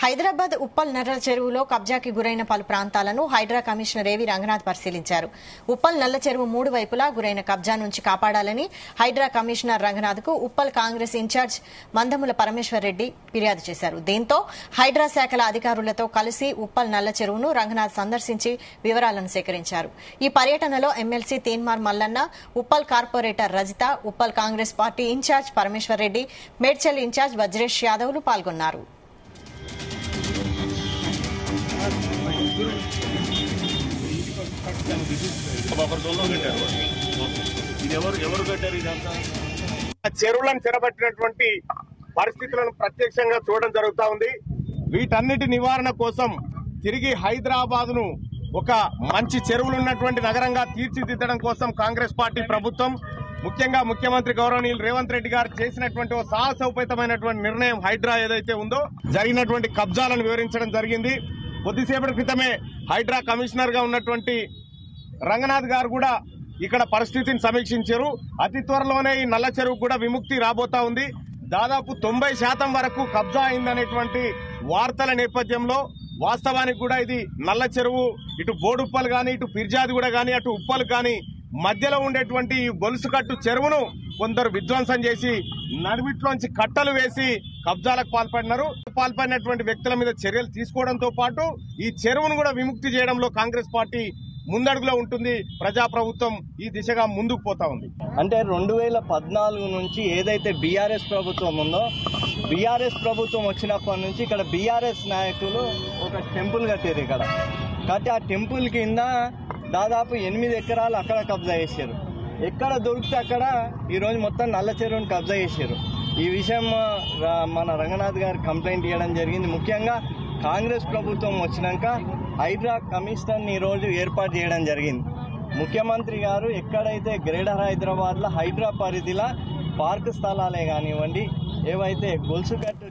హైదరాబాద్ ఉప్పల్ నల్ల చెరువులో కబ్జాకి గురైన పలు ప్రాంతాలను హైడ్రా కమిషనర్ ఏవి రంగనాథ్ పరిశీలించారు. ఉప్పల్ నల్ల చెరువు 3 వైపులా గురైన కబ్జా నుంచి కాపాడాలని హైడ్రా కమిషనర్ రంగనాథ్ కు ఉప్పల్ కాంగ్రెస్ ఇన్ఛార్జ్ మందముల పరమేశ్వర్ రెడ్డి ఫిర్యాదు చేశారు. దీంతో హైడ్రా శాఖల అధికారులతో కలిసి ఉప్పల్ నల్ల చెరువును రంగనాథ్ సందర్శించి వివరాలను సేకరించారు. ఈ పర్యటనలో MLC Teenmaar Mallanna, Uppal corporator Rajitha, Uppal Congress party in-charge Parameshwar Reddy, Medchal in-charge Vajresh యాదవ్లు పాల్గొన్నారు. చెరువులను చెరబట్టినటువంటి పరిస్థితులను ప్రత్యక్షంగా చూడడం జరుగుతా ఉంది. వీటన్నిటి నివారణ కోసం తిరిగి హైదరాబాద్ ను ఒక మంచి చెరువులున్నటువంటి నగరంగా తీర్చిదిద్దడం కోసం కాంగ్రెస్ పార్టీ ప్రభుత్వం, ముఖ్యంగా ముఖ్యమంత్రి గౌరవనీయులు రేవంత్ రెడ్డి గారు చేసినటువంటి ఒక సాహసోపేతమైనటువంటి నిర్ణయం హైడ్రా ఏదైతే ఉందో జరిగినటువంటి కబ్జాలను వివరించడం జరిగింది. కొద్దిసేపటి క్రితమే హైడ్రా కమిషనర్ గా ఉన్నటువంటి రంగనాథ్ గారు కూడా ఇక్కడ పరిస్థితిని సమీక్షించారు. అతి త్వరలోనే ఈ నల్ల చెరువు కూడా విముక్తి రాబోతా ఉంది. దాదాపు 90% వరకు కబ్జా అయిందనేటువంటి వార్తల నేపథ్యంలో వాస్తవానికి కూడా ఇది నల్ల చెరువు ఇటు బోడుప్పల్ గాని, ఇటు పిర్జాదిగూడ గాని, అటు ఉప్పల్ గాని మధ్యలో ఉండేటువంటి ఈ గొలుసుకట్టు చెరువును కొందరు విధ్వంసం చేసి నడిమిట్లోంచి కట్టలు వేసి కబ్జాలకు పాల్పడినటువంటి వ్యక్తుల మీద చర్యలు తీసుకోవడంతో పాటు ఈ చెరువును కూడా విముక్తి చేయడంలో కాంగ్రెస్ పార్టీ ముందడుగులో ఉంటుంది. ప్రజాప్రభుత్వం ఈ దిశగా ముందుకు పోతా ఉంది. అంటే 2014 నుంచి ఏదైతే బీఆర్ఎస్ ప్రభుత్వం ఉందో, బీఆర్ఎస్ ప్రభుత్వం వచ్చినప్పటి నుంచి ఇక్కడ బీఆర్ఎస్ నాయకులు ఒక టెంపుల్ కట్టారు. ఇక్కడ కట్టి ఆ టెంపుల్ కింద దాదాపు 8 ఎకరాలు అక్కడ కబ్జా చేశారు. ఎక్కడ దొరికితే అక్కడ ఈరోజు మొత్తం నల్ల చెరువును కబ్జా చేశారు. ఈ విషయం మన రంగనాథ్ గారు కంప్లైంట్ ఇవ్వడం జరిగింది. ముఖ్యంగా కాంగ్రెస్ ప్రభుత్వం వచ్చినాక హైడ్రా కమిషనర్ని ఈరోజు ఏర్పాటు చేయడం జరిగింది. ముఖ్యమంత్రి గారు ఎక్కడైతే గ్రేటర్ హైదరాబాద్లో హైడ్రా పరిధిలో పార్క్ స్థలాలే కానివ్వండి, ఏవైతే గొలుసుకట్టు